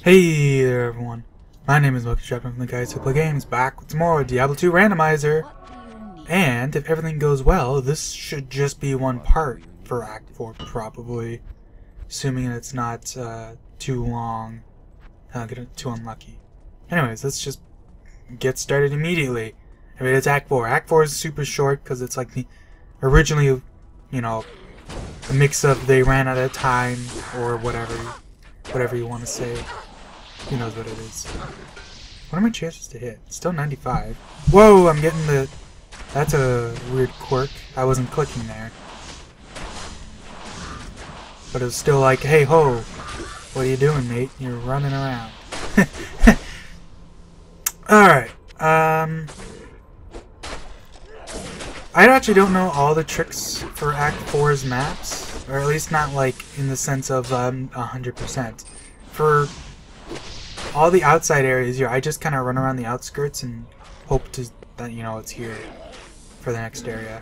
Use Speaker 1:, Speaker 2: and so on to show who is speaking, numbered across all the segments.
Speaker 1: Hey there everyone, my name is Moki from the guys who play games, back with some more Diablo 2 Randomiser. And if everything goes well, this should just be one part for Act 4 probably. Assuming it's not too long. I'll get too unlucky. Anyways, let's just get started immediately. I mean, it's Act 4. Act 4 is super short because it's like the originally, you know, a mix of they ran out of time or whatever you want to say. Who knows what it is. What are my chances to hit? Still 95. Whoa, I'm getting the... That's a weird quirk. I wasn't clicking there. But it was still like, hey ho, what are you doing, mate? You're running around. Alright, I actually don't know all the tricks for Act 4's maps, or at least not like in the sense of 100%. For all the outside areas here, I just kind of run around the outskirts and hope to that it's here for the next area.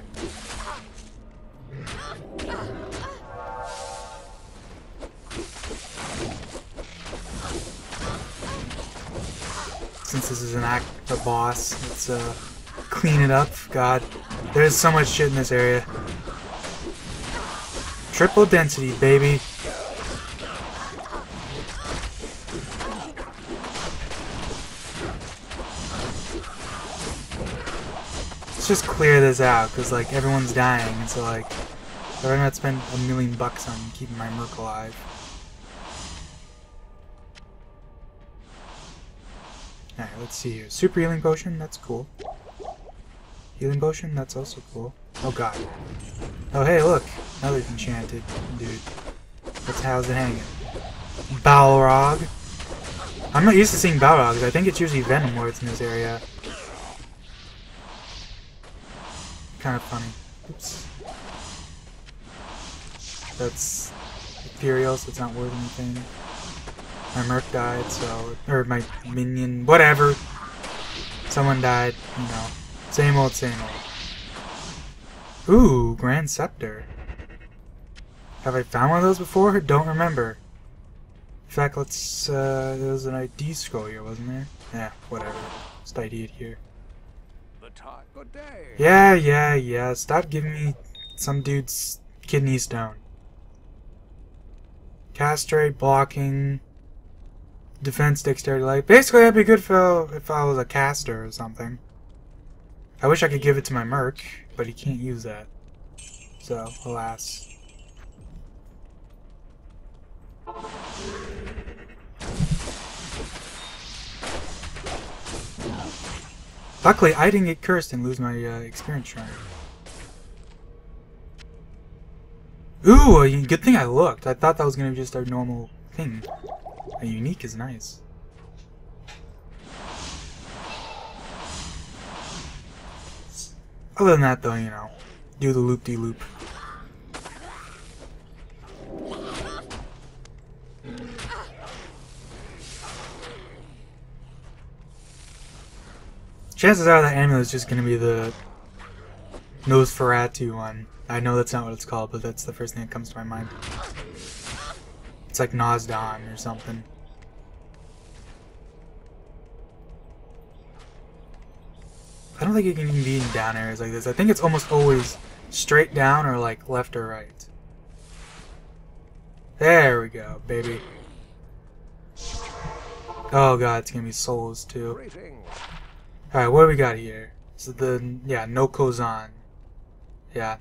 Speaker 1: Since this is a boss, let's clean it up. God, there's so much shit in this area. Triple density, baby. Let's just clear this out, because like everyone's dying, and so like they're gonna spend $1 million on keeping my merc alive. Alright, let's see here. Super healing potion, that's cool. Healing potion, that's also cool. Oh god. Oh hey, look, another enchanted dude. How's it hanging? Balrog. I'm not used to seeing Balrogs. I think it's usually Venom Lords in this area. Kind of funny. Oops. That's ethereal, so it's not worth anything. My merc died, so... Or my minion... Whatever! Someone died, you know. Same old, same old. Ooh, Grand Scepter. Have I found one of those before? Don't remember. In fact, let's... there was an ID scroll here, wasn't there? Yeah, whatever. Just ID it here.
Speaker 2: Good day.
Speaker 1: Yeah. Stop giving me some dude's kidney stone. Castrate, blocking, defense, dexterity, life. Basically, that'd be good if I was a caster or something. I wish I could give it to my merc, but he can't use that. So, alas. Luckily, I didn't get cursed and lose my experience shrine. Ooh, good thing I looked. I thought that was going to be just our normal thing. A unique is nice. Other than that, though, do the loop-de-loop. Chances are that amulet is just going to be the Nosferatu one. I know that's not what it's called, but that's the first thing that comes to my mind. It's like Nosdon or something. I don't think it can even be in down areas like this. I think it's almost always straight down or like left or right. There we go, baby. Oh god, it's going to be souls too. Alright, what do we got here? So no Kozan. Yeah.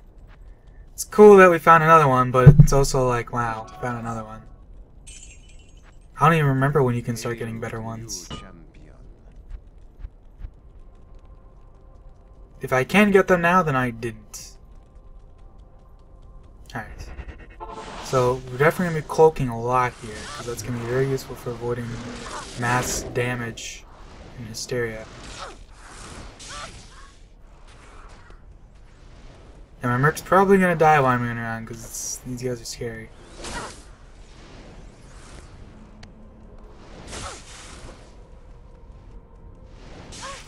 Speaker 1: It's cool that we found another one, but it's also like, wow, we found another one. I don't even remember when you can start getting better ones. If I can get them now, then I didn't. Alright. So, we're definitely going to be cloaking a lot here, because that's going to be very useful for avoiding mass damage and hysteria. And my merc's probably gonna die while I'm running around because these guys are scary.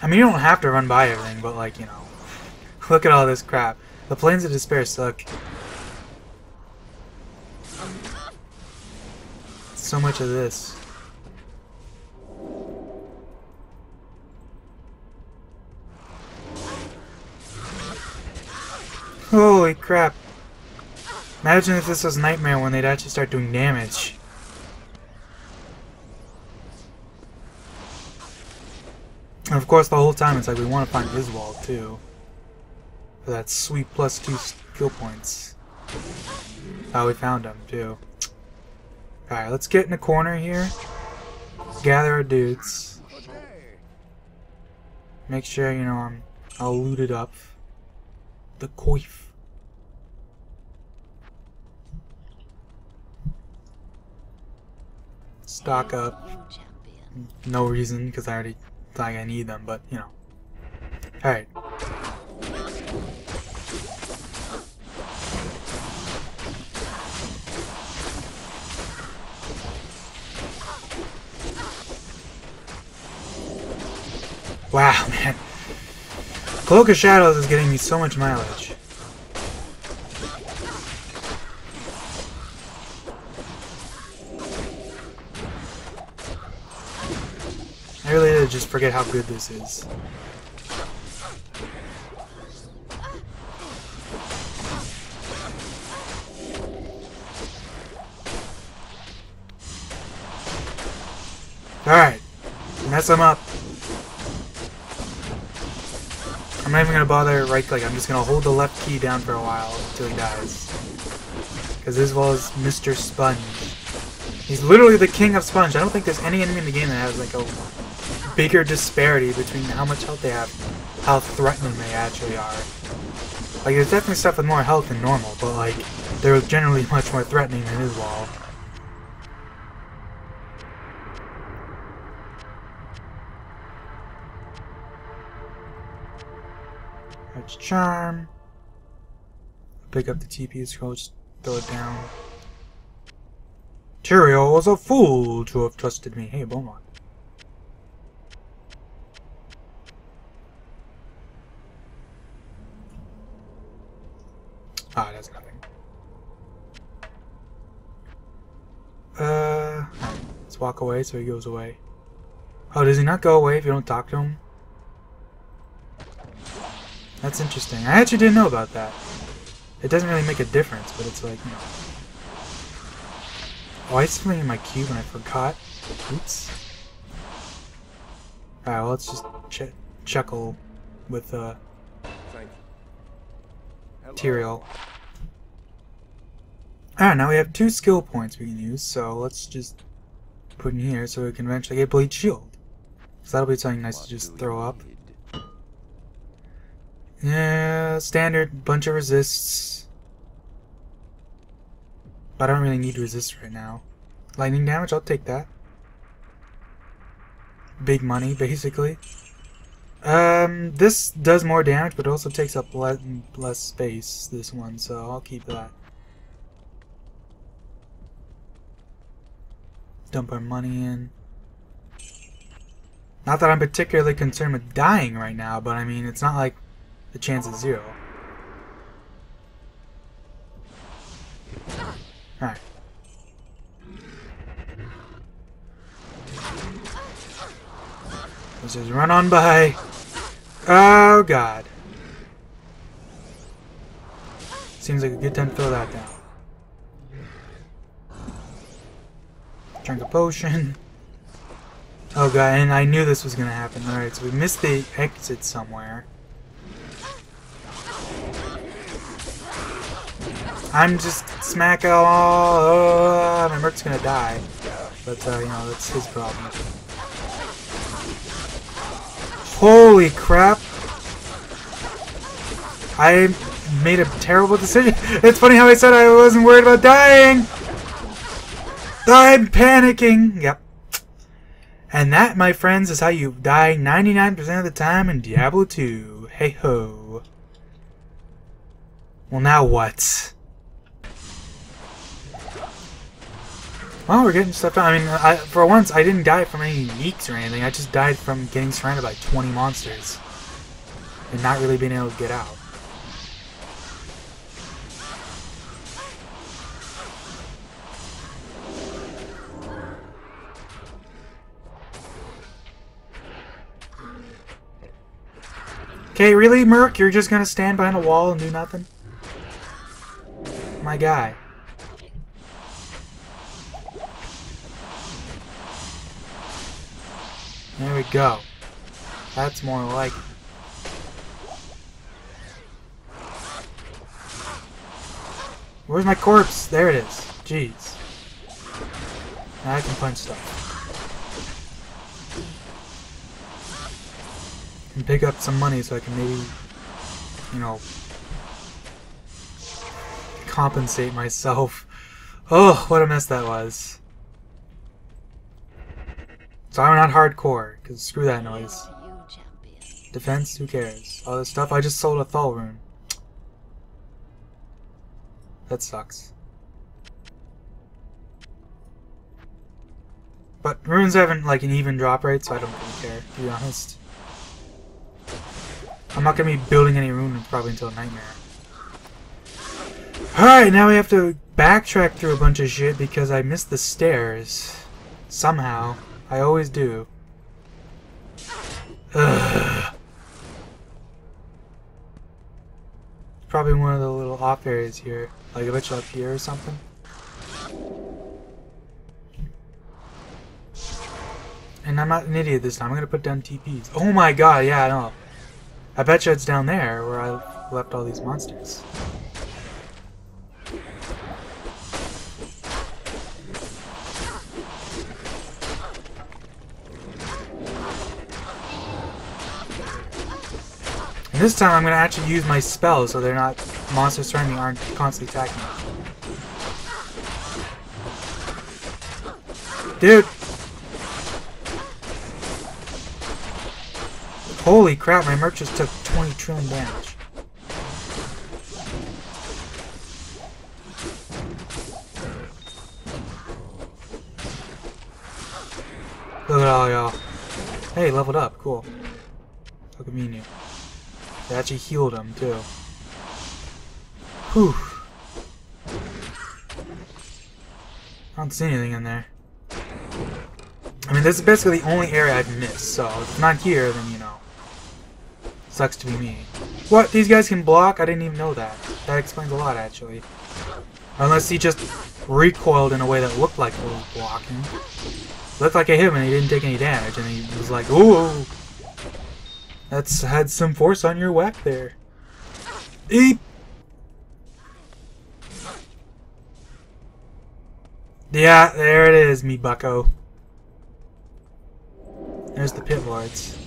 Speaker 1: I mean, you don't have to run by everything, but like, look at all this crap. The Plains of Despair suck. So much of this. Holy crap. Imagine if this was Nightmare when they'd actually start doing damage. And of course the whole time it's like we want to find Iswald too. For that sweet +2 skill points. Oh, we found him too. Alright, let's get in a corner here. Gather our dudes. Make sure, you know, I'm all looted up. The coif. Stock up. No reason, because I already think I need them, but, you know. Alright. Wow, man. Cloak of Shadows is getting me so much mileage. I really did just forget how good this is. Alright. Mess him up. I'm not even gonna bother right click, I'm just gonna hold the left key down for a while until he dies. Because this was Mr. Sponge. He's literally the king of Sponge. I don't think there's any enemy in the game that has like a bigger disparity between how much health they have, how threatening they actually are. Like, there's definitely stuff with more health than normal, but like, they're generally much more threatening than Iswald. That's Charm. Pick up the TP scroll, just throw it down. Tyrael was a fool to have trusted me. Hey, Beaumont. Ah, that's nothing. Let's walk away so he goes away. Oh, does he not go away if you don't talk to him? That's interesting. I actually didn't know about that. It doesn't really make a difference, but it's like, you know. Oh, I still in my cube and I forgot. Oops. Alright, well, let's just chuckle with Tyrael. Alright, now we have 2 skill points we can use, so let's just put in here so we can eventually get Bleed Shield. So that'll be something nice to just throw up. Yeah, standard bunch of resists. But I don't really need resist right now. Lightning damage, I'll take that. Big money, basically. This does more damage, but it also takes up less space, this one, so I'll keep that. Dump our money in. Not that I'm particularly concerned with dying right now, but I mean, it's not like the chance is 0. Alright. Let's just run on by. Oh god. Seems like a good time to throw that down. Drink a potion. Oh god, and I knew this was gonna happen. Alright, so we missed the exit somewhere. I'm just smacking all. My Merc's gonna die. But, you know, that's his problem. Holy crap! I made a terrible decision. It's funny how I said I wasn't worried about dying! I'm panicking! Yep. And that, my friends, is how you die 99% of the time in Diablo 2. Hey ho. Well, now what? Well, we're getting stuff done. I mean, for once, I didn't die from any leaks or anything. I just died from getting surrounded by 20 monsters. And not really being able to get out. Okay, really, Merc? You're just gonna stand behind a wall and do nothing? my guy. There we go. That's more like it. Where's my corpse? There it is. Jeez. Now I can punch stuff. And pick up some money so I can maybe, you know, compensate myself. Oh, what a mess that was. So I'm not hardcore, because screw that noise. Defense, who cares? All this stuff, I just sold a Thal rune. That sucks. But runes haven't like an even drop rate, so I don't really care, to be honest. I'm not going to be building any runes probably until Nightmare. Alright, now we have to backtrack through a bunch of shit because I missed the stairs. Somehow. I always do. Ugh. Probably one of the little off areas here. Like a bitch up here or something. And I'm not an idiot this time. I'm gonna put down TPs. Oh my god, yeah, I know. I bet you it's down there where I left all these monsters. And this time I'm going to actually use my spells so they're not, monsters surrounding me aren't constantly attacking me. Dude! Holy crap, my merch just took 20 trillion damage. Look at all y'all. Hey, leveled up, cool. Look at me new. They actually healed him, too. Whew. I don't see anything in there. I mean, this is basically the only area I've missed, so if it's not here, then, you know. Sucks to be me. What? These guys can block? I didn't even know that. That explains a lot, actually. Unless he just recoiled in a way that looked like he was blocking. Looked like I hit him and he didn't take any damage, and he was like, ooh! That's had some force on your whack there. Eep! Yeah, there it is, me bucko. There's the pit lords.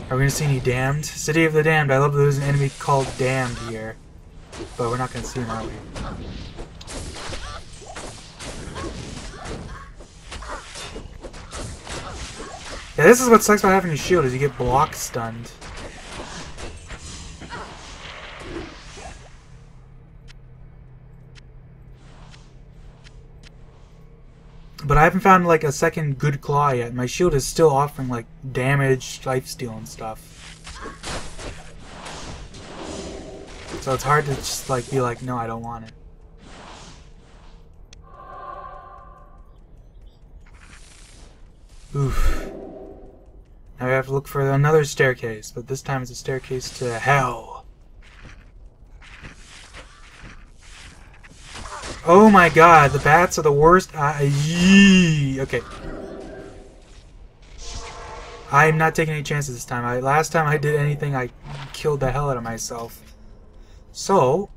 Speaker 1: Are we gonna see any damned? City of the Damned. I love that there's an enemy called Damned here. But we're not gonna see him, are we? Yeah, this is what sucks about having a shield, is you get block stunned. But I haven't found like a second good claw yet. My shield is still offering like damage, lifesteal and stuff. So it's hard to just like be like, no, I don't want it. Oof. Now we have to look for another staircase, but this time it's a staircase to hell. Oh my god, the bats are the worst. Okay. I'm not taking any chances this time. Last time I did anything, I killed the hell out of myself. So,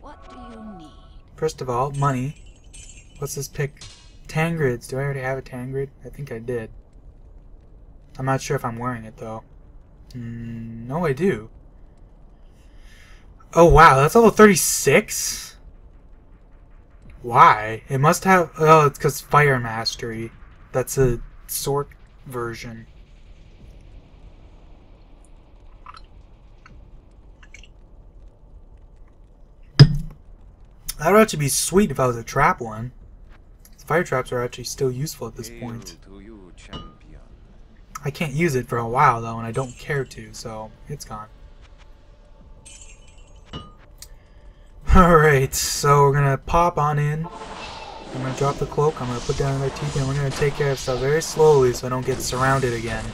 Speaker 3: what do you need?
Speaker 1: First of all, money. What's this pick? Tangrids. Do I already have a Tangrid? I think I did. I'm not sure if I'm wearing it though. No, I do. Oh wow, that's level 36? Why? It must have... Oh, it's because Fire Mastery. That's a sword version. That would actually be sweet if I was a trap one. Fire traps are actually still useful at this point. I can't use it for a while though, and I don't care to, so it's gone. Alright, so we're gonna pop on in. I'm gonna drop the cloak, I'm gonna put down my TP, and we're gonna take care of stuff very slowly so I don't get surrounded again.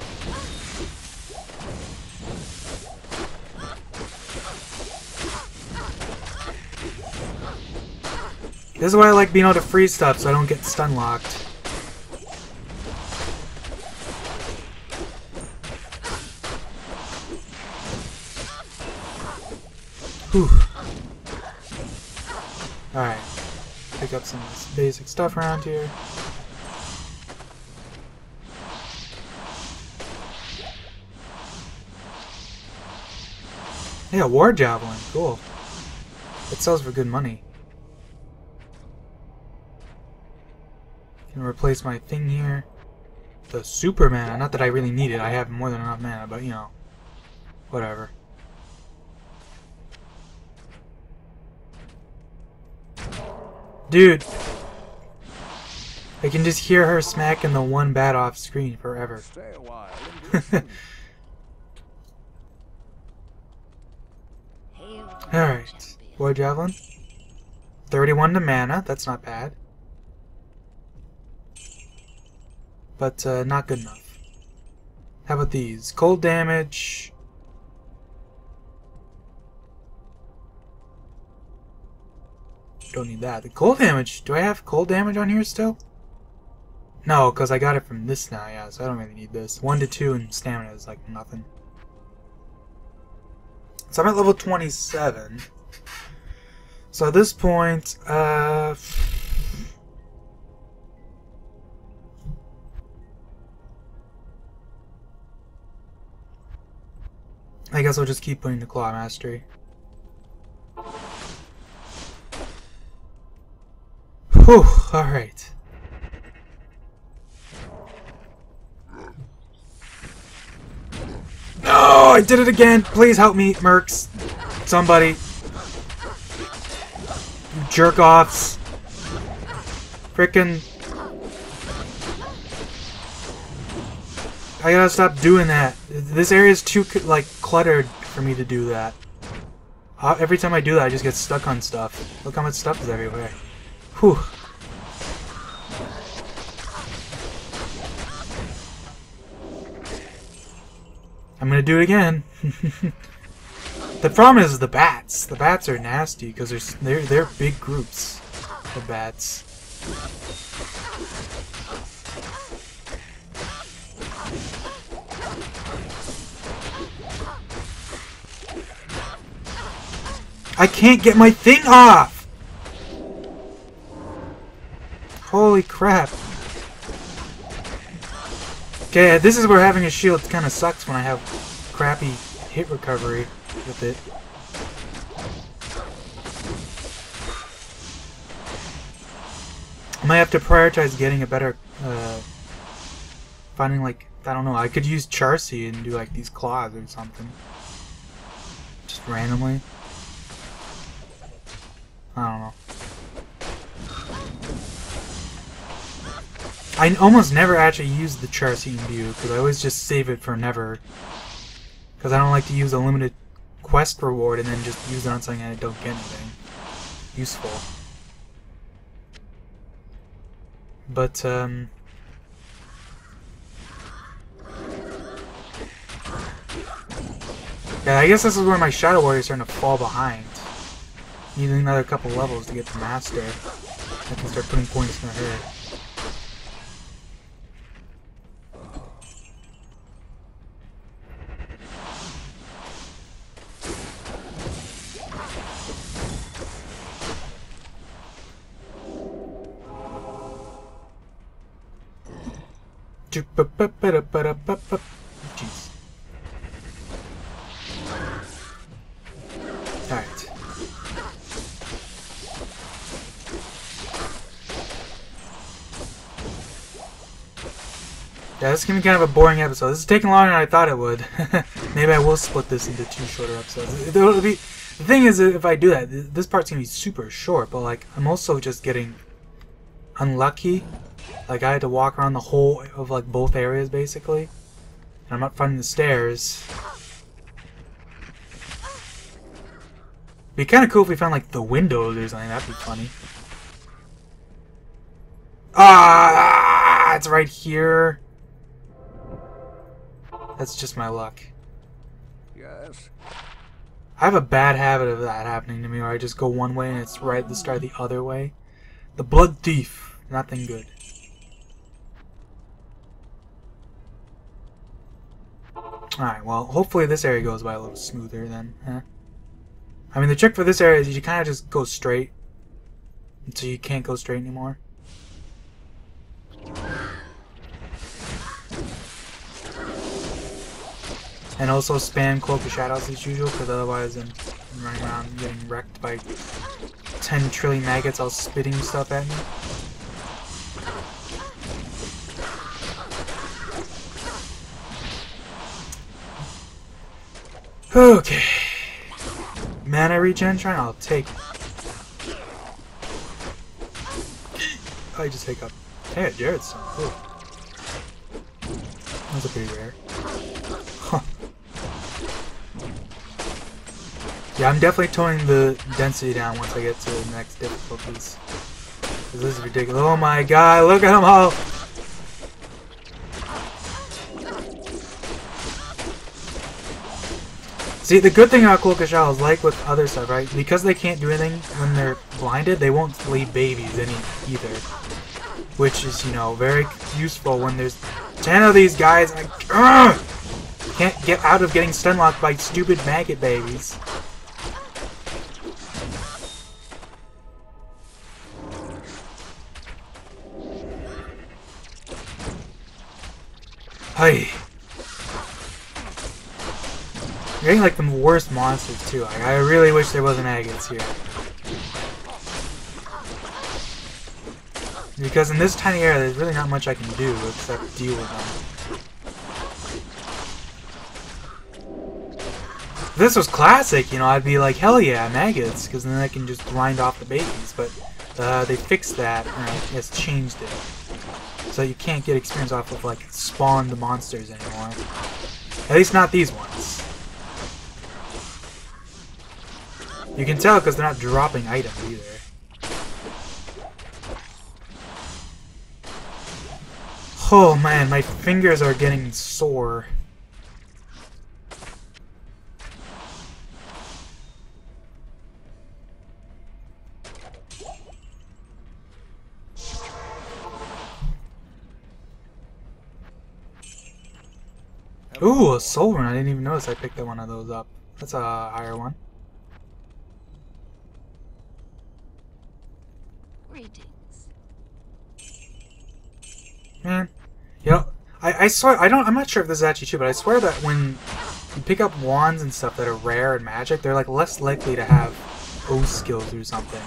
Speaker 1: This is why I like being able to freeze stuff so I don't get stun locked. Whew. Alright. Pick up some of this basic stuff around here. Yeah, War Javelin. Cool. It sells for good money. Can replace my thing here. The super mana. Not that I really need it. I have more than enough mana, but you know. Whatever. Dude. I can just hear her smacking the one bat off screen forever.
Speaker 2: Stay a while.
Speaker 1: Alright. War Javelin. 31 to mana. That's not bad. But not good enough. How about these? Cold damage. Don't need that. The cold damage. Do I have cold damage on here still? No, because I got it from this now, yeah, so I don't really need this. 1 to 2 and stamina is like nothing. So I'm at level 27. So at this point, I guess I'll just keep putting the Claw Mastery. Whew, alright. No, I did it again! Please help me, Mercs. Somebody. You jerk-offs. Frickin'. I gotta stop doing that. This area is too, like, cluttered for me to do that. Every time I do that, I just get stuck on stuff. Look how much stuff is everywhere. Whew. I'm gonna do it again. The problem is the bats. The bats are nasty because they're big groups of bats. I can't get my thing off! Holy crap. Okay, this is where having a shield kind of sucks when I have crappy hit recovery with it. I might have to prioritize getting a better, finding like, I don't know, I could use Charcy and do like these claws or something. Just randomly. I don't know. I almost never actually use the Charcy imbue because I always just save it for never. Because I don't like to use a limited quest reward and then just use it on something and I don't get anything useful. But, yeah, I guess this is where my Shadow Warrior is starting to fall behind. Needing another couple levels to get to Master. I can start putting points in her. Jeez. Alright. Yeah, this is gonna be kind of a boring episode. This is taking longer than I thought it would. Maybe I will split this into 2 shorter episodes. The thing is, if I do that, this part's gonna be super short, but like, I'm also just getting unlucky. Like, I had to walk around the whole of like both areas basically. And I'm not finding the stairs. Be kind of cool if we found like the windows or something. That'd be funny. Ah, it's right here. That's just my luck.
Speaker 2: Yes.
Speaker 1: I have a bad habit of that happening to me, where I just go one way and it's right at the start the other way. The Blood Thief. Nothing good. Alright, well, hopefully this area goes by a little smoother then, huh? I mean, the trick for this area is you kind of just go straight until you can't go straight anymore. And also spam Cloak of Shadows as usual, because otherwise I'm running around getting wrecked by 10 trillion maggots all spitting stuff at me. Okay. Mana regen shrine, I'll take it. I just take up. Hey, Jared's so cool. That's a pretty rare. Huh. Yeah, I'm definitely toning the density down once I get to the next difficulties. This is ridiculous. Oh my god, look at them all! See, the good thing about Cloak of Shadows, like with other stuff, right? Because they can't do anything when they're blinded, they won't leave babies either. Which is, you know, very useful when there's 10 of these guys and I can't get out of getting stunlocked by stupid maggot babies. Hey. You're getting like the worst monsters too. Like, I really wish there wasn't agates here. Because in this tiny area, there's really not much I can do except deal with them. If this was classic, you know, I'd be like, hell yeah, maggots, because then I can just grind off the babies. But they fixed that, and I guess changed it. So you can't get experience off of, like, spawned monsters anymore. At least not these ones. You can tell because they're not dropping items either. Oh man, my fingers are getting sore. Ooh, a soul rune. I didn't even notice I picked one of those up. That's a higher one.
Speaker 3: Greetings.
Speaker 1: Man, you know, I swear, I'm not sure if this is actually true, but I swear that when you pick up wands and stuff that are rare in Magic, they're like less likely to have O skills or something.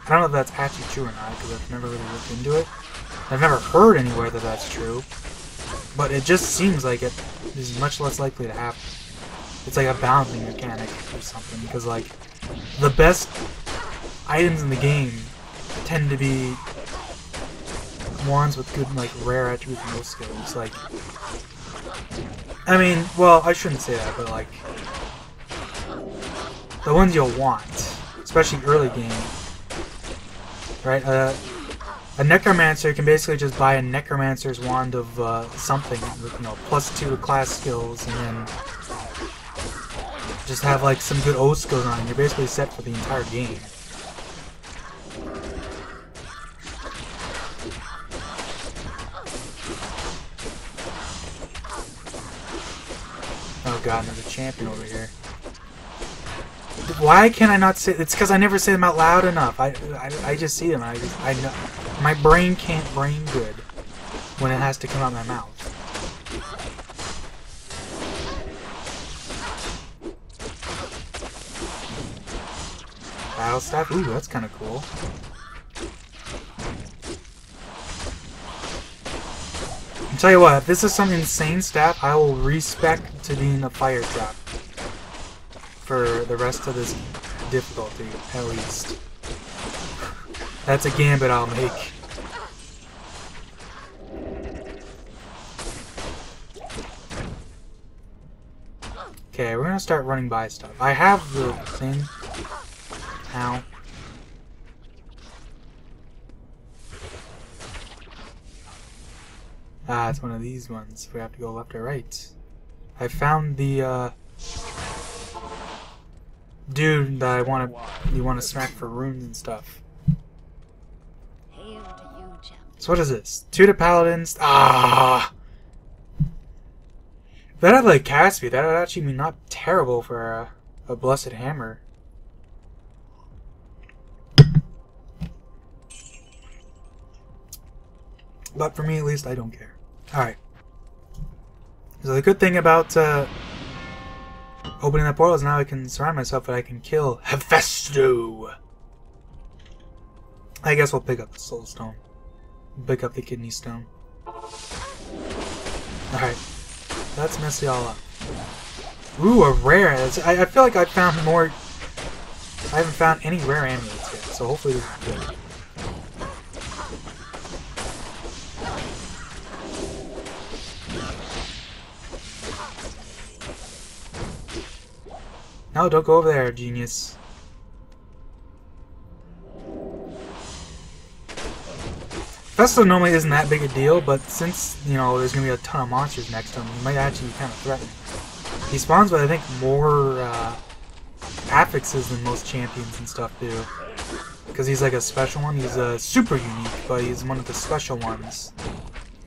Speaker 1: I don't know if that's actually true or not, because I've never really looked into it. I've never heard anywhere that that's true, but it just seems like it is much less likely to happen. It's like a balancing mechanic or something, because like the best items in the game tend to be wands with good, like, rare attributes and no skills. Like, I mean, well, I shouldn't say that, but like, the ones you'll want, especially early game, right? A necromancer can basically just buy a necromancer's wand of something with, you know, +2 to class skills, and then just have like some good O skills on it. You're basically set for the entire game. Oh god, there's a champion over here. Why can I not say? It's because I never say them out loud enough. I just see them. I know my brain can't brain good when it has to come out of my mouth. Battle staff. Ooh, that's kind of cool. I'll tell you what, if this is some insane staff, I will respec to being a fire trap for the rest of this difficulty, at least. That's a gambit I'll make. Okay, we're gonna start running by stuff. I have the thing. Ow. Ah, it's one of these ones. We have to go left or right. I found the, dude that you want to smack for runes and stuff. So what is this? Tutor Paladins. Ah! That had like cast speed. That would actually be not terrible for a Blessed Hammer. But for me, at least, I don't care. Alright. So the good thing about opening that portal is now I can surround myself, but I can kill Hephaestus. I guess we'll pick up the Soul Stone. Pick up the Kidney Stone. Alright. Let's mess it all up. Ooh, a rare. I feel like I found more... I haven't found any rare amulets yet, so hopefully this is good. No, don't go over there, genius. Festo normally isn't that big a deal, but since, you know, there's going to be a ton of monsters next to him, he might actually be kind of threatening. He spawns with, I think, more affixes than most champions and stuff do. Because he's like a special one. He's super unique, but he's one of the special ones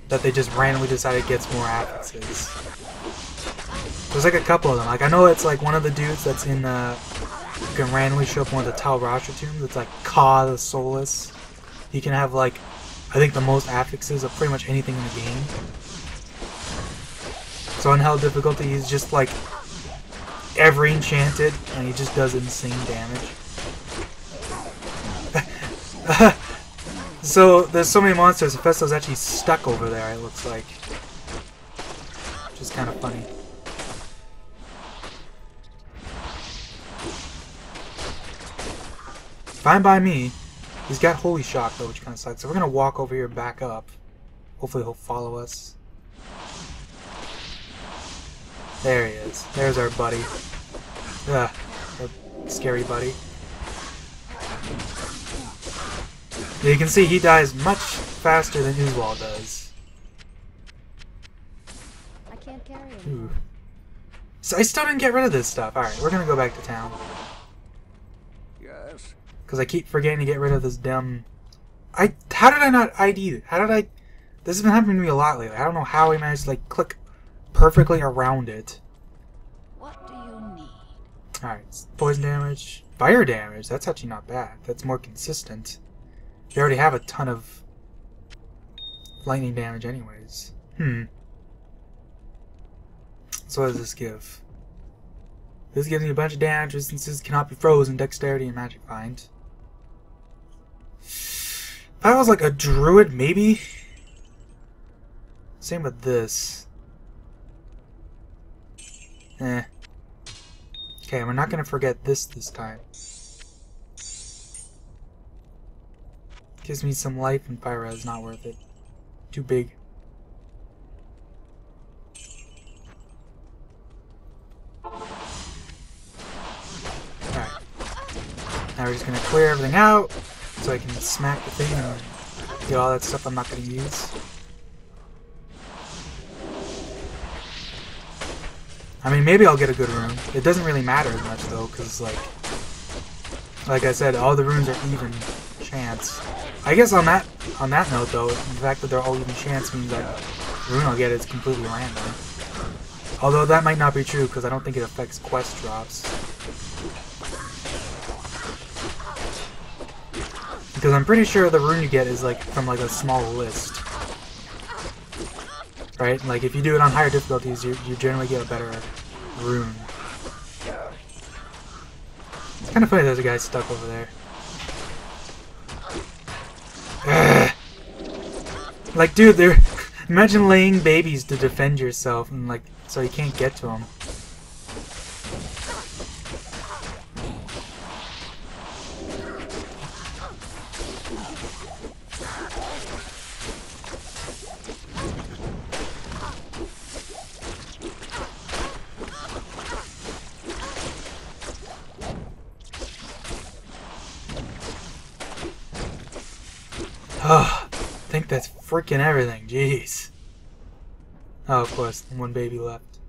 Speaker 1: that they just randomly decided gets more affixes. There's like a couple of them. Like I know it's like one of the dudes that's in you can randomly show up one of the Tal Rasha tombs. It's like Ka the Soulless. He can have like I think the most affixes of pretty much anything in the game. So on hell difficulty he's just like every enchanted and he just does insane damage. So there's so many monsters, Hephaestus actually stuck over there, it looks like. Which is kind of funny. Fine by me. He's got Holy Shock though, which kind of sucks. So we're gonna walk over here, back up. Hopefully he'll follow us. There he is. There's our buddy. Ugh, our scary buddy. Yeah, you can see he dies much faster than Uzwal does.
Speaker 3: I can't carry him.
Speaker 1: Ooh. So I still didn't get rid of this stuff. Alright, we're gonna go back to town.
Speaker 2: Yes.
Speaker 1: Because I keep forgetting to get rid of this dumb... How did I not ID? How did I... This has been happening to me a lot lately. I don't know how I managed to like click perfectly around it.
Speaker 3: What do you need?
Speaker 1: Alright, poison damage. Fire damage, that's actually not bad. That's more consistent. You already have a ton of lightning damage anyways. So what does this give? This gives me a bunch of damage, instances cannot be frozen, dexterity, and magic find. If I was like a druid, maybe? Same with this. Eh. Okay, we're not gonna forget this time. Gives me some life and fire res, not worth it. Too big. Alright. Now we're just gonna clear everything out so I can smack the thing and get all that stuff I'm not gonna use. I mean, maybe I'll get a good rune. It doesn't really matter as much though, because like I said, all the runes are even chance. I guess on that note though, the fact that they're all even chance means that the rune I'll get is completely random. Although that might not be true because I don't think it affects quest drops. Because I'm pretty sure the rune you get is like from like a small list. Right? Like if you do it on higher difficulties, you generally get a better rune. It's kind of funny there's a guy stuck over there. Ugh. Like, dude, they're... Imagine laying babies to defend yourself and like, so you can't get to them. Oh, I think that's freaking everything. Jeez. Oh, of course, one baby left.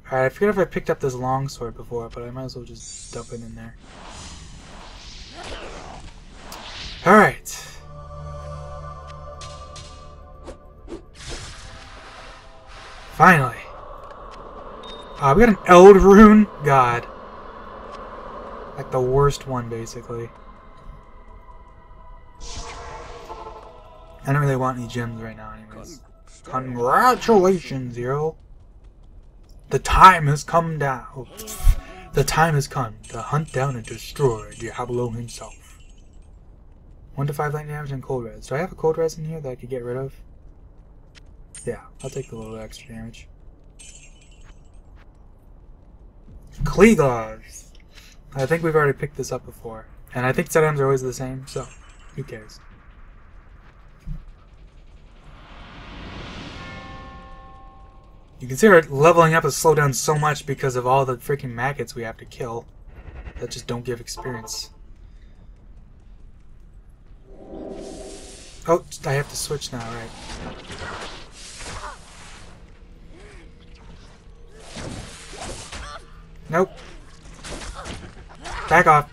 Speaker 1: Alright, I forget if I picked up this longsword before, but I might as well just dump it in there. Alright. Finally. We got an Eld rune? God. Like the worst one, basically. I don't really want any gems right now, anyways. Congratulations, Zero. The time has come down. Oh, the time has come to hunt down and destroy Diablo himself. 1 to 5 lightning damage and cold res. Do I have a cold res in here that I could get rid of? Yeah, I'll take a little extra damage. Kleeglaws. I think we've already picked this up before. And I think set items are always the same, so who cares? You can see our leveling up has slowed down so much because of all the freaking maggots we have to kill that just don't give experience. Oh, I have to switch now, right? Nope. Back off.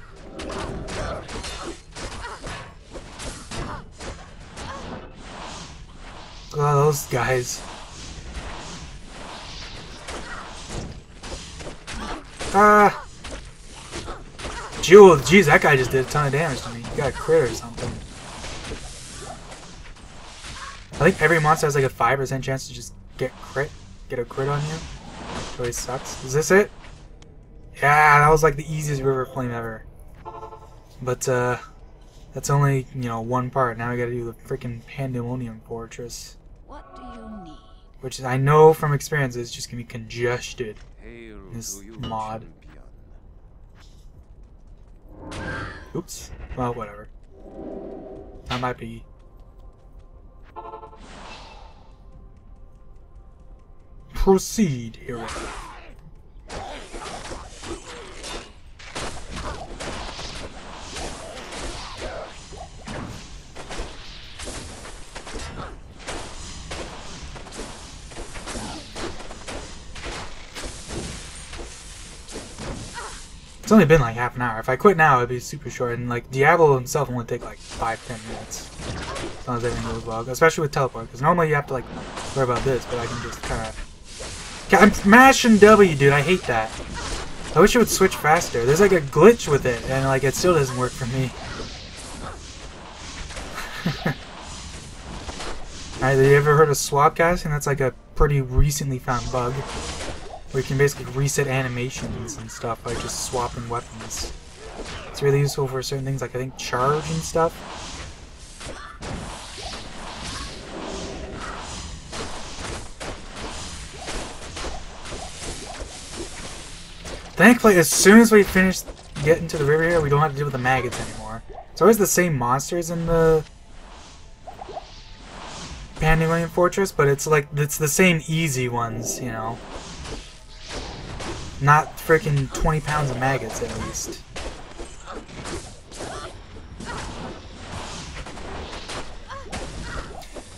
Speaker 1: Oh, those guys. Jewel, jeez, that guy just did a ton of damage to me. He got a crit or something. I think every monster has like a 5% chance to just get a crit on you. Which always sucks. Is this it? Yeah, that was like the easiest river flame ever. But that's only, you know, one part. Now we gotta do the freaking Pandemonium Fortress.
Speaker 3: What do you need?
Speaker 1: Which I know from experience is just gonna be congested.
Speaker 2: Hail
Speaker 1: This
Speaker 2: to you,
Speaker 1: mod.
Speaker 2: champion.
Speaker 1: Oops. Well, whatever. That might be. Proceed, hero. It's only been like half an hour. If I quit now, it'd be super short. And like Diablo himself only take like 5-10 minutes, as long as everything goes well. Especially with teleport, because normally you have to like worry about this, but I can just kind of. I'm mashing W, dude. I hate that. I wish it would switch faster. There's like a glitch with it, and like it still doesn't work for me. Alright, have you ever heard of swap casting? That's like a pretty recently found bug, where you can basically reset animations and stuff by just swapping weapons. It's really useful for certain things, like I think charge and stuff. Thankfully, as soon as we finish getting to the river here, we don't have to deal with the maggots anymore. It's always the same monsters in the Pandemonium Fortress, but it's like it's the same easy ones, you know. Not freaking 20 pounds of maggots, at least.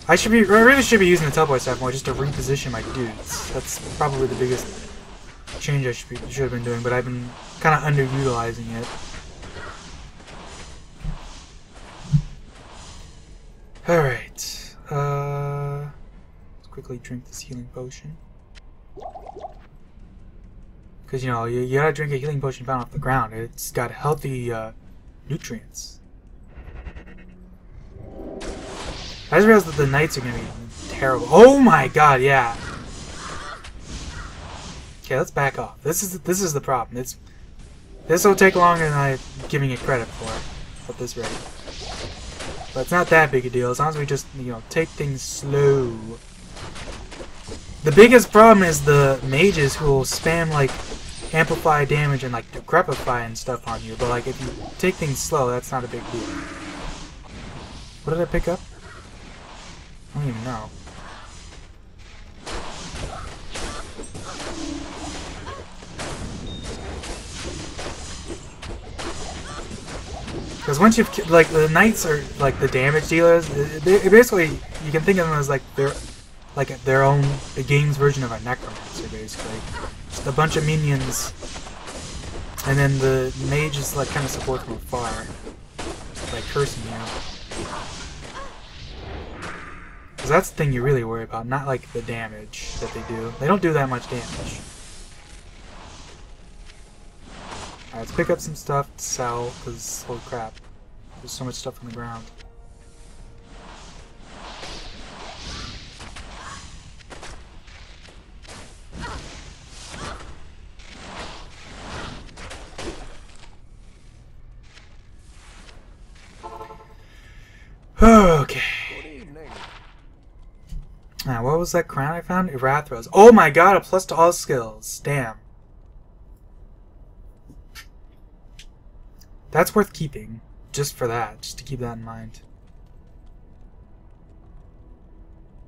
Speaker 1: I really should be using the teleport staff more just to reposition my dudes. That's probably the biggest change I should have been doing, but I've been kind of underutilizing it. Alright. Let's quickly drink this healing potion. Because, you know, you gotta drink a healing potion found off the ground. It's got healthy nutrients. I just realized that the knights are gonna be terrible. Oh my god, yeah! Okay, let's back off. This is the problem. This will take longer than I'm giving it credit for at this rate. But it's not that big a deal as long as we just, you know, take things slow. The biggest problem is the mages who will spam like amplify damage and like decrepify and stuff on you. But like if you take things slow, that's not a big deal. What did I pick up? I don't even know. Because once you've like the knights are like the damage dealers, they basically you can think of them as like their own the game's version of a necromancer basically. Just a bunch of minions, and then the mage is like kind of support from afar, like cursing you. Because that's the thing you really worry about, not like the damage that they do. They don't do that much damage. Alright, let's pick up some stuff to sell, because holy crap, there's so much stuff on the ground. Okay. Now, what was that crown I found? Erathros. Oh my god, a plus to all skills. Damn. That's worth keeping. Just for that. Just to keep that in mind.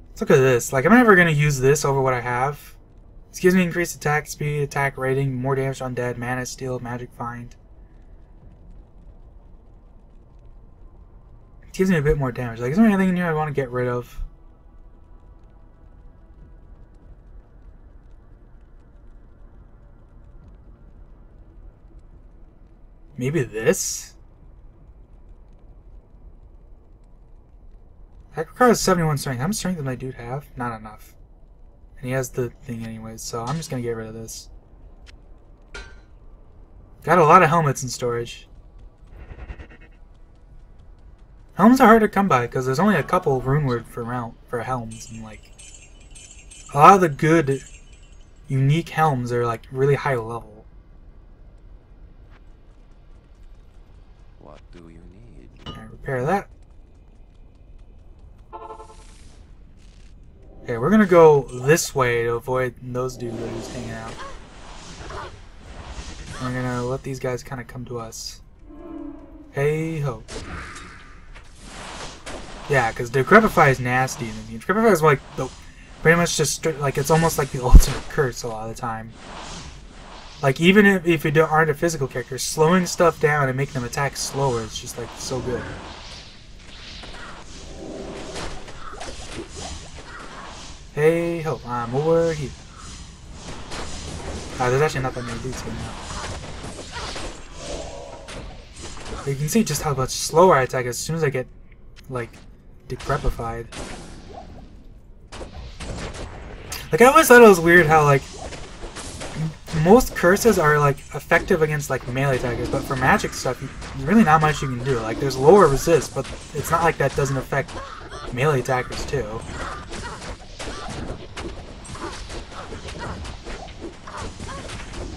Speaker 1: Let's look at this. Like, am I ever going to use this over what I have? This gives me increased attack speed, attack rating, more damage on dead, mana steal, magic find. It gives me a bit more damage. Like, is there anything in here I want to get rid of? Maybe this? That requires 71 strength. How much strength does my dude have? Not enough. And he has the thing anyways, so I'm just gonna get rid of this. Got a lot of helmets in storage. Helms are hard to come by because there's only a couple rune word for helms, and like a lot of the good unique helms are like really high level.
Speaker 2: What do you need?
Speaker 1: Alright, repair that. Okay, we're gonna go this way to avoid those dudes that are just hanging out. We're gonna let these guys kind of come to us. Hey ho. Yeah, because Decrepify is nasty in the game. Decrepify is like the pretty much just like it's almost like the ultimate curse a lot of the time. Like even if you aren't a physical character, slowing stuff down and making them attack slower is just like so good. Hey ho, I'm over here. There's actually not that many dudes here now. But you can see just how much slower I attack as soon as I get like decrepified. Like I always thought it was weird how like most curses are like effective against like melee attackers, but for magic stuff there's really not much you can do. Like there's lower resist, but it's not like that doesn't affect melee attackers too.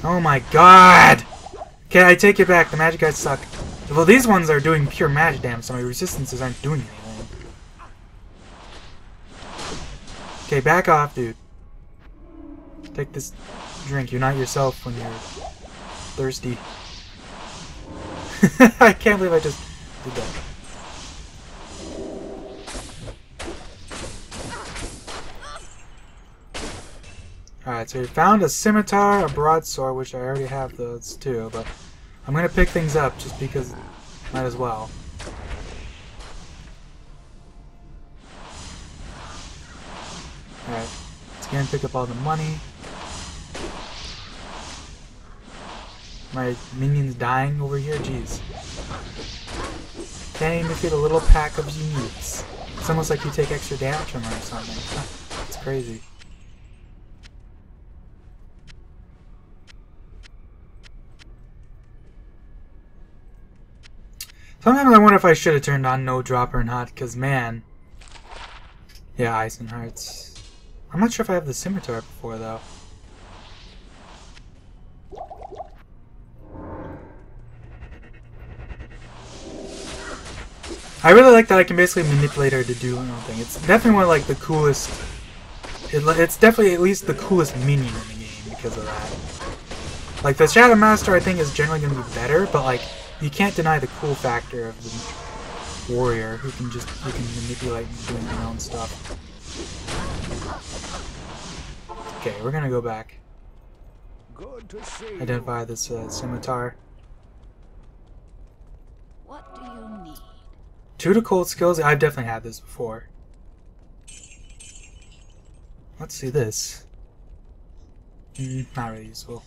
Speaker 1: Oh my god! Okay, I take it back, the magic guys suck. Well, these ones are doing pure magic damage, so my resistances aren't doing anything. Okay, back off, dude. Take this drink. You're not yourself when you're thirsty. I can't believe I just did that. Alright, so we found a scimitar, a broadsword, which I already have those too, but I'm gonna pick things up just because might as well. Alright, let's again pick up all the money. My minions dying over here? Jeez. Can't even defeat a little pack of uniques. It's almost like you take extra damage from them or something. It's crazy. Sometimes I wonder if I should have turned on no dropper or not, because man. Yeah, ice and hearts. I'm not sure if I have the scimitar before though. I really like that I can basically manipulate her to do something. It's definitely one of like the coolest. It's definitely at least the coolest minion in the game because of that. Like the Shadow Master, I think is generally going to be better, but like you can't deny the cool factor of the warrior who can manipulate and doing their own stuff. Okay, we're gonna go back.
Speaker 2: Good to see you.
Speaker 1: Identify this scimitar.
Speaker 3: What do you need?
Speaker 1: 2 to cold skills. I've definitely had this before. Let's see this. Not really useful.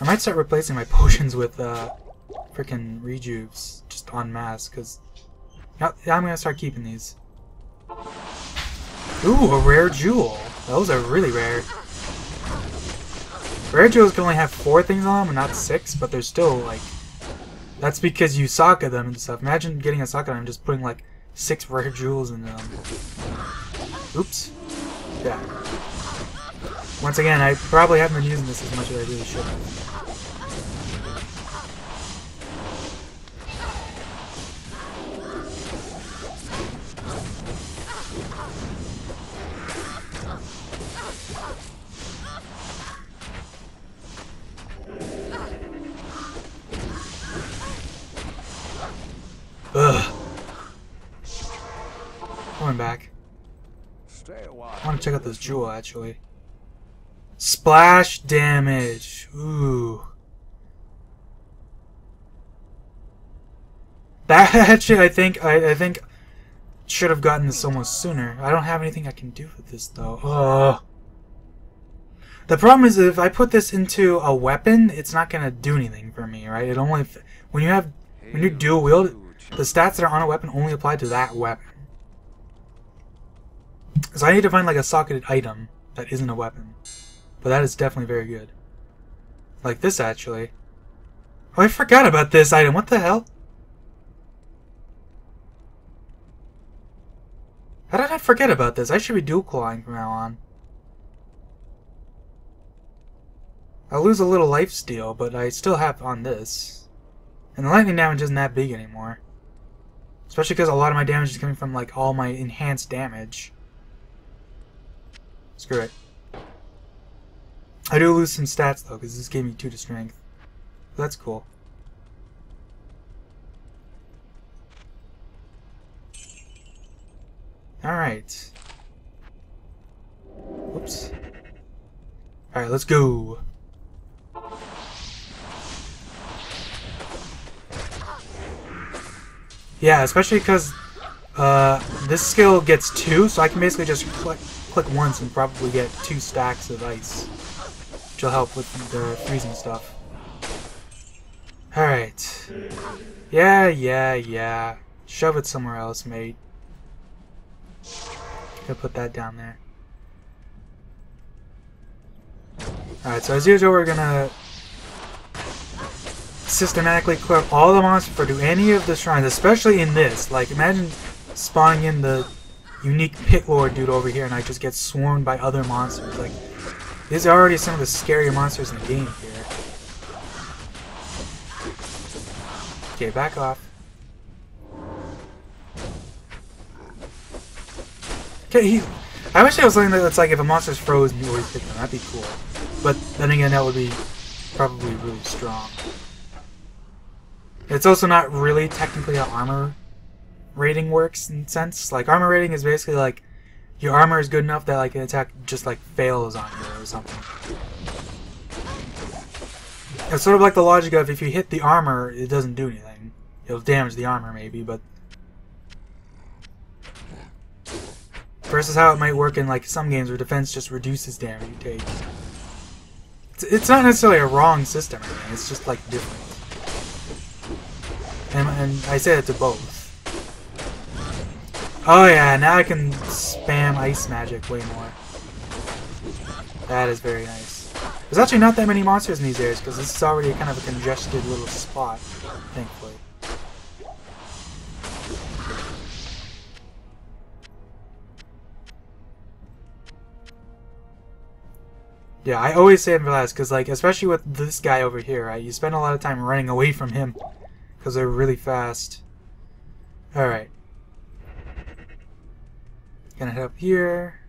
Speaker 1: I might start replacing my potions with frickin' rejuves just en masse, because I'm gonna start keeping these. Ooh, a rare jewel. Those are really rare. Rare jewels can only have 4 things on them and not 6, but they're still like... That's because you socket them and stuff. Imagine getting a socket and just putting like 6 rare jewels in them. Oops. Yeah. Once again, I probably haven't been using this as much as I really should have. Ugh. Going back.
Speaker 2: Stay a while.
Speaker 1: I want to check out this jewel, actually. Splash damage. Ooh. That actually, I think should have gotten this almost sooner. I don't have anything I can do with this, though. Ugh. The problem is if I put this into a weapon, it's not gonna do anything for me, right? It only when you dual wield, the stats that are on a weapon only apply to that weapon. So I need to find like a socketed item that isn't a weapon. But that is definitely very good. Like this, actually. Oh, I forgot about this item. What the hell? How did I forget about this? I should be dual clawing from now on. I'll lose a little life steal, but I still have on this. And the lightning damage isn't that big anymore. Especially because a lot of my damage is coming from like all my enhanced damage. Screw it. I do lose some stats though, because this gave me 2 to strength. That's cool. Alright. Whoops. Alright, let's go. Yeah, especially because this skill gets 2, so I can basically just click once and probably get 2 stacks of ice. Which will help with the freezing stuff. Alright. Yeah. Shove it somewhere else, mate. Gonna put that down there. Alright, so as usual, we're gonna systematically clear all the monsters for do any of the shrines, especially in this. Like, imagine spawning in the unique pit lord dude over here and I just get swarmed by other monsters. Like, these are already some of the scarier monsters in the game here. Okay, back off. Okay, I wish there was something that's like if a monster's frozen, you always pick them. That'd be cool. But then again, that would be probably really strong. It's also not really technically how armor rating works in a sense. Like, armor rating is basically like your armor is good enough that like an attack just like fails on you or something. It's sort of like the logic of if you hit the armor, it doesn't do anything. It'll damage the armor maybe, but versus how it might work in like some games where defense just reduces damage you take. It's not necessarily a wrong system or anything, it's just like different. And I say that to both. Oh yeah, now I can spam ice magic way more. That is very nice. There's actually not that many monsters in these areas because this is already kind of a congested little spot, thankfully. Yeah, I always say it for last because, like, especially with this guy over here, right? You spend a lot of time running away from him because they're really fast. Alright. Gonna head up here.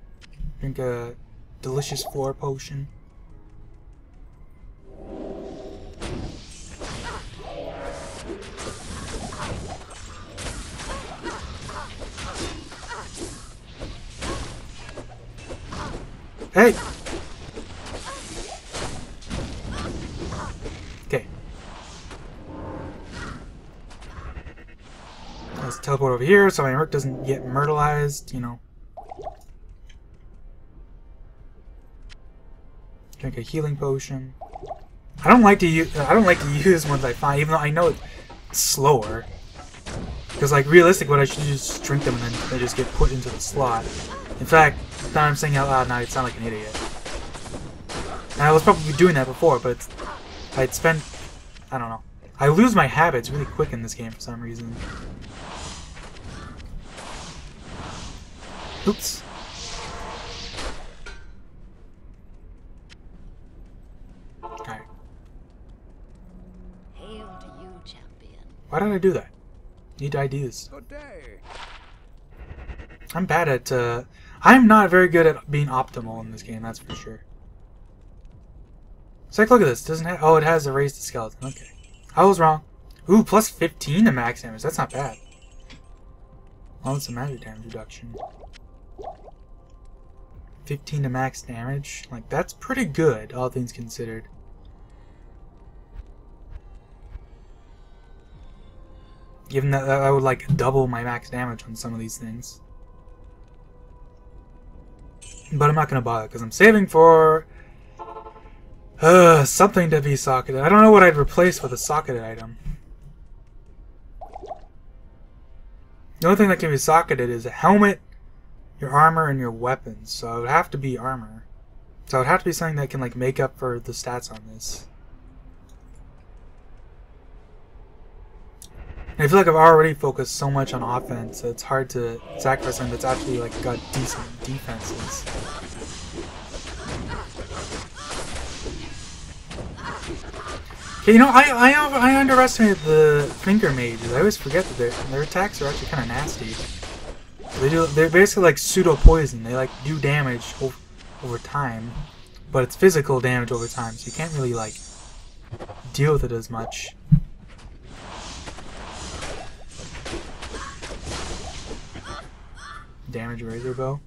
Speaker 1: Drink a delicious floor potion. Hey! Okay. Let's teleport over here so my Merc doesn't get myrtleized, you know. Drink a healing potion. I don't like to use ones I find, even though I know it's slower. Because, like, realistic, what I should do is just drink them and then they just get put into the slot. In fact, now I'm saying out loud, now I sound like an idiot. And I was probably doing that before, but I'd spent... I don't know. I lose my habits really quick in this game for some reason. Oops. Alright.
Speaker 3: Hail to you, champion.
Speaker 1: Why did I do that? Need ideas.
Speaker 2: Good day.
Speaker 1: I'm bad at, I'm not very good at being optimal in this game, that's for sure. So, like, look at this. Doesn't have... Oh, it has erased the skeleton. Okay. I was wrong. Ooh, plus 15 to max damage. That's not bad. Oh, it's a magic damage reduction. 15 to max damage. Like, that's pretty good, all things considered. Given that I would, like, double my max damage on some of these things. But I'm not going to bother, because I'm saving for... something to be socketed. I don't know what I'd replace with a socketed item. The only thing that can be socketed is a helmet, your armor, and your weapons. So it would have to be armor. So it would have to be something that can, like, make up for the stats on this. And I feel like I've already focused so much on offense that it's hard to sacrifice something that's actually, like, got decent defenses. Okay, you know, I underestimated the finger mages. I always forget that their attacks are actually kind of nasty. They're basically like pseudo poison. They like do damage over time, but it's physical damage over time, so you can't really like deal with it as much. Damage razor bow.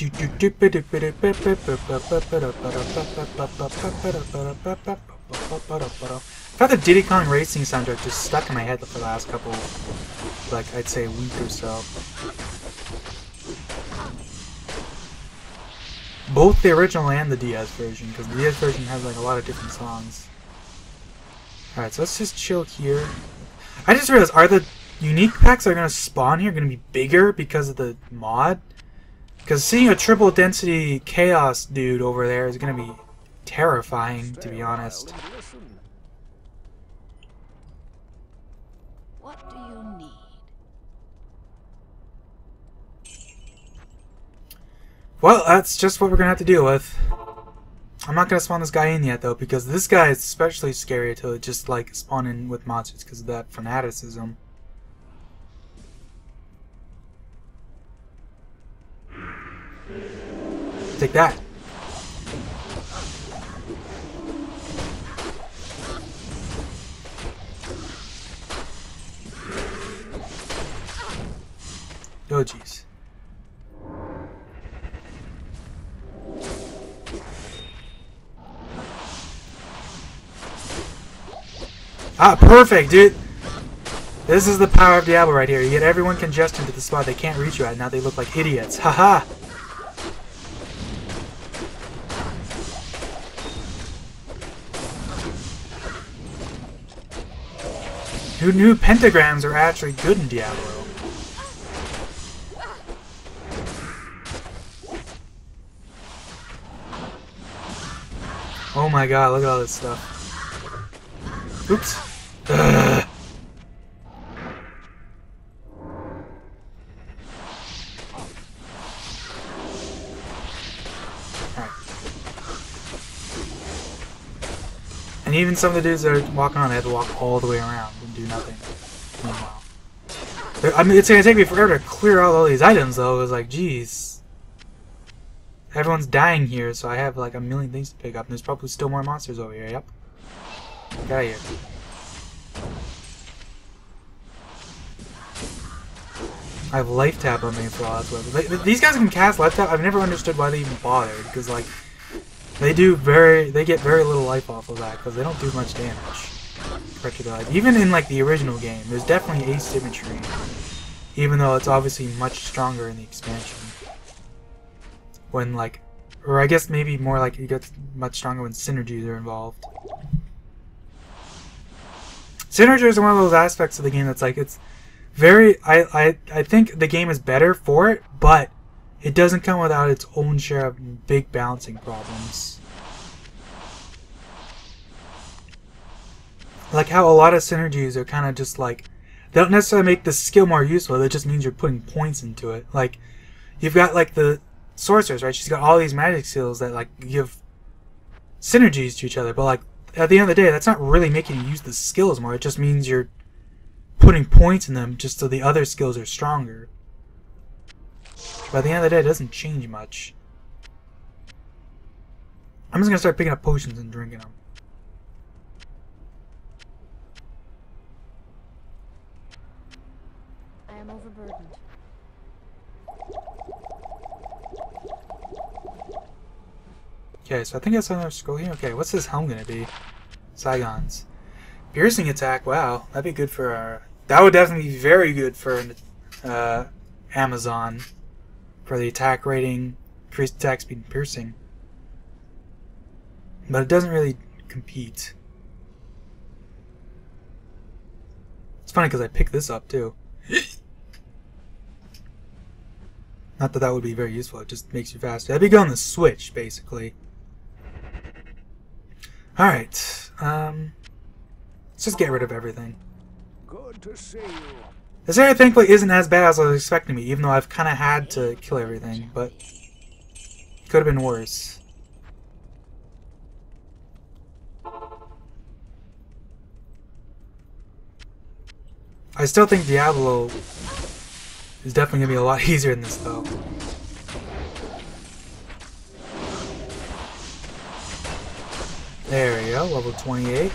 Speaker 1: I thought the Diddy Kong Racing soundtrack just stuck in my head for the last couple, like, I'd say a week or so. Both the original and the DS version, because the DS version has like a lot of different songs. Alright, so let's just chill here. I just realized, are the unique packs that are going to spawn here going to be bigger because of the mod? Because seeing a triple density chaos dude over there is going to be terrifying, to be honest.
Speaker 3: What do you need?
Speaker 1: Well, that's just what we're going to have to deal with. I'm not going to spawn this guy in yet, though, because this guy is especially scary to just, like, spawn in with monsters because of that fanaticism. Take that. Oh, jeez. Ah, perfect, dude! This is the power of Diablo right here. You get everyone congested to the spot they can't reach you at, now they look like idiots. Haha! Who knew pentagrams are actually good in Diablo? Oh my god, look at all this stuff. Oops. Ugh. Alright. And even some of the dudes that are walking around, they have to walk all the way around and do nothing. Meanwhile. I mean, it's gonna take me forever to clear out all these items, though. It was like, geez. Everyone's dying here, so I have like a million things to pick up. And there's probably still more monsters over here, yep. Get out of here. I have life tap on me for all that's worth. These guys can cast life tap. I've never understood why they even bothered, because like they get very little life off of that because they don't do much damage compared to the life. Even in like the original game, there's definitely asymmetry, even though it's obviously much stronger in the expansion. When like, or I guess maybe more like it gets much stronger when synergies are involved. Synergy is one of those aspects of the game that's like, it's very, I think the game is better for it, but it doesn't come without its own share of big balancing problems. Like how a lot of synergies are kind of just like, they don't necessarily make the skill more useful, it just means you're putting points into it. Like, you've got like the sorceress, right? She's got all these magic skills that like give synergies to each other, but like at the end of the day, that's not really making you use the skills more. It just means you're putting points in them just so the other skills are stronger. But at the end of the day, it doesn't change much. I'm just gonna start picking up potions and drinking them.
Speaker 3: I am overburdened.
Speaker 1: Okay, so I think that's another scroll here. Okay, what's this helm gonna be? Saigons. Piercing attack, wow. That'd be good for our... That would definitely be very good for Amazon. For the attack rating, increased attack speed, and piercing. But it doesn't really compete. It's funny because I picked this up too. Not that that would be very useful, it just makes you faster. That'd be good on the Switch, basically. Alright, let's just get rid of everything.
Speaker 2: Good to see you.
Speaker 1: This area thankfully isn't as bad as I was expecting to be, even though I've kind of had to kill everything, but could have been worse. I still think Diablo is definitely going to be a lot easier than this, though. There we go, level 28.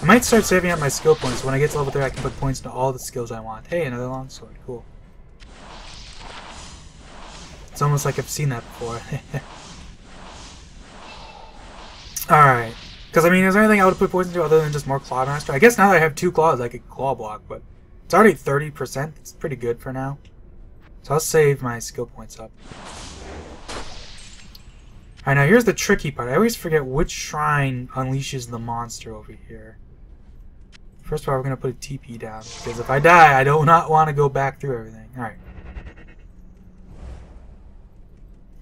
Speaker 1: I might start saving up my skill points. When I get to level 3, I can put points into all the skills I want. Hey, another longsword. Cool. It's almost like I've seen that before. Alright. Because, I mean, is there anything I would put points into other than just more Claw Master? I guess now that I have 2 claws, I could Claw Block, but it's already 30%. It's pretty good for now. So I'll save my skill points up. Alright, now here's the tricky part. I always forget which shrine unleashes the monster over here. First of all, we're going to put a TP down, because if I die, I do not want to go back through everything. Alright.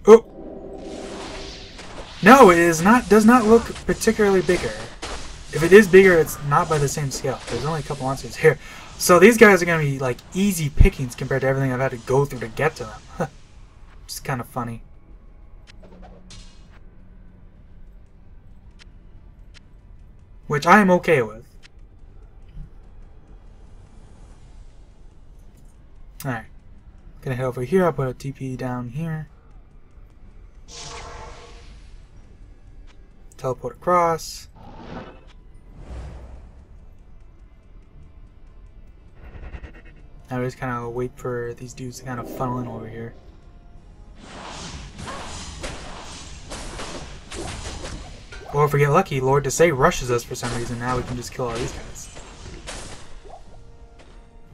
Speaker 1: Oh! No, it is not. Does not look particularly bigger. If it is bigger, it's not by the same scale. There's only a couple monsters here. So these guys are going to be like easy pickings compared to everything I've had to go through to get to them. It's kind of funny. Which I am okay with. Alright. Gonna head over here. I'll put a TP down here. Teleport across. Now we just kind of wait for these dudes to kind of funnel in over here. Or if we get lucky, Lord Desay rushes us for some reason. Now we can just kill all these guys.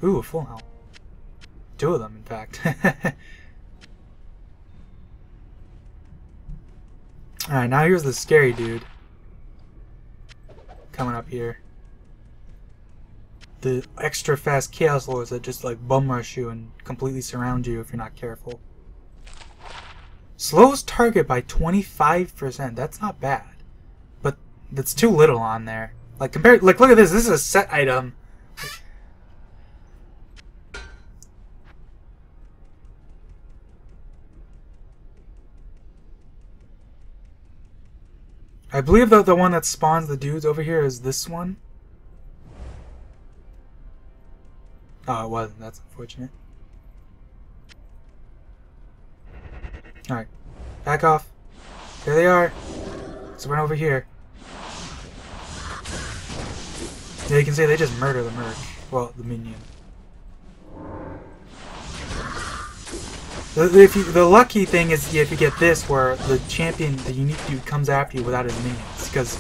Speaker 1: Ooh, a full health. 2 of them, in fact. Alright, now here's the scary dude. Coming up here. The extra fast Chaos Lords that just like bum rush you and completely surround you if you're not careful. Slows target by 25%. That's not bad. But that's too little on there. Like compared, like look at this. This is a set item. I believe that the one that spawns the dudes over here is this one. Oh, it wasn't. That's unfortunate. Alright. Back off. There they are. Let's run over here. Yeah, you can see they just murder the merc. Well, the minion. The lucky thing is if you get this, where the champion, the unique dude, comes after you without his minions, because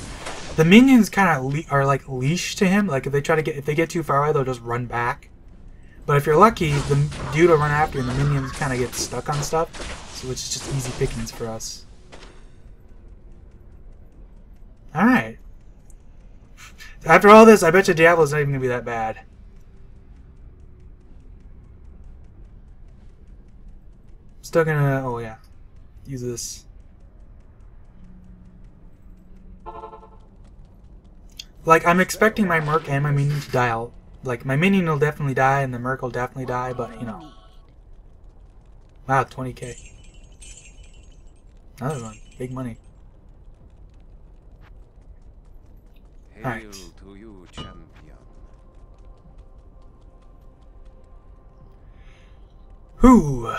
Speaker 1: the minions kind of are like leash to him. Like if they get too far away, they'll just run back. But if you're lucky, the dude will run after you, and the minions kind of get stuck on stuff. so which is just easy pickings for us. Alright. After all this, I bet you Diablo's not even gonna be that bad. Still gonna, oh yeah, use this. Like, I'm expecting my Merc and my minion to die out. Like, my minion will definitely die and the Merc will definitely die, but, you know. Wow, 20k. Another one. Big money. Alright.
Speaker 2: To you, champion.
Speaker 1: Whew.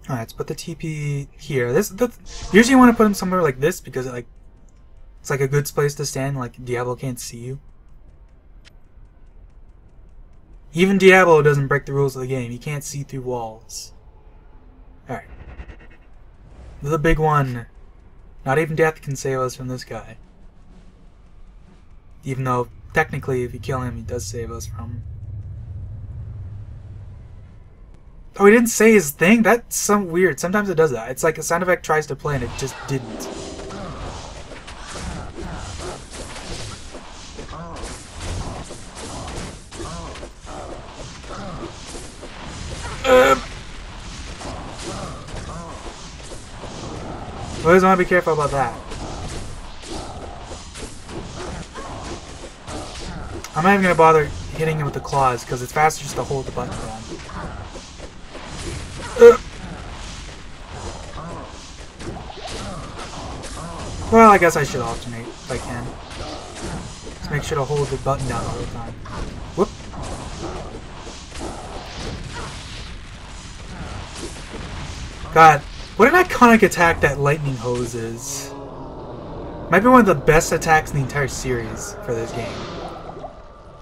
Speaker 1: Alright, let's put the TP here. Usually you want to put them somewhere like this because it's like a good place to stand, like Diablo can't see you. Even Diablo doesn't break the rules of the game. He can't see through walls. Alright. The big one. Not even death can save us from this guy. Even though, technically, if you kill him, he does save us from... Oh, he didn't say his thing? That's some weird. Sometimes it does that. It's like a sound effect tries to play and it just didn't. Always want to be careful about that. I'm not even going to bother hitting him with the claws because it's faster just to hold the button down. Well, I guess I should alternate if I can. Just make sure to hold the button down all the time. Whoop. God, what an iconic attack that lightning hose is. Might be one of the best attacks in the entire series for this game.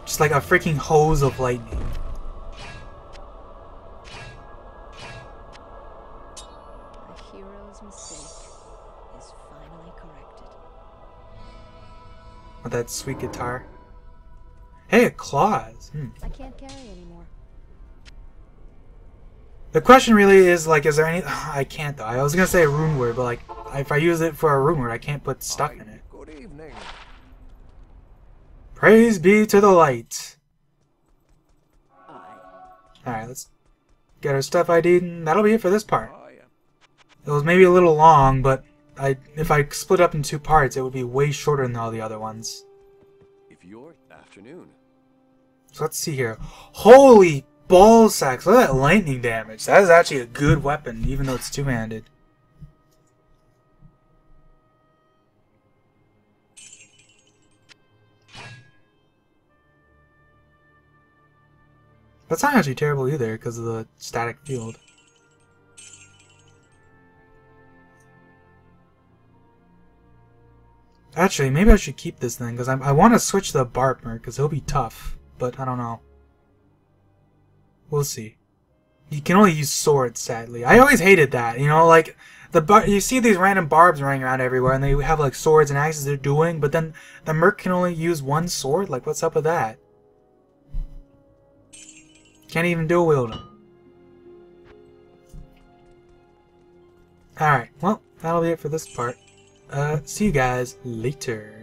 Speaker 1: Just like a freaking hose of lightning.
Speaker 3: A hero's mistake is finally corrected.
Speaker 1: With that sweet guitar. Hey, claws.
Speaker 3: I can't carry anymore.
Speaker 1: The question really is, like, is there any... I can't, though. I was gonna say a rune word, but, like, if I use it for a rune word, I can't put stuff in it.
Speaker 2: Good evening.
Speaker 1: Praise be to the light. Alright, let's get our stuff ID'd, and that'll be it for this part. It was maybe a little long, but if I split up in two parts, it would be way shorter than all the other ones.
Speaker 2: If your afternoon.
Speaker 1: So let's see here. Holy ball sacks! Look at that lightning damage. That is actually a good weapon, even though it's two-handed. That's not actually terrible either, because of the static field. Actually, maybe I should keep this thing, because I want to switch the Barber, because he'll be tough. But I don't know. We'll see. You can only use swords, sadly. I always hated that, you know, like, you see these random barbs running around everywhere, and they have, like, swords and axes they're doing, but then the Merc can only use one sword? Like, what's up with that? Can't even dual wield them. Alright, well, that'll be it for this part. See you guys later.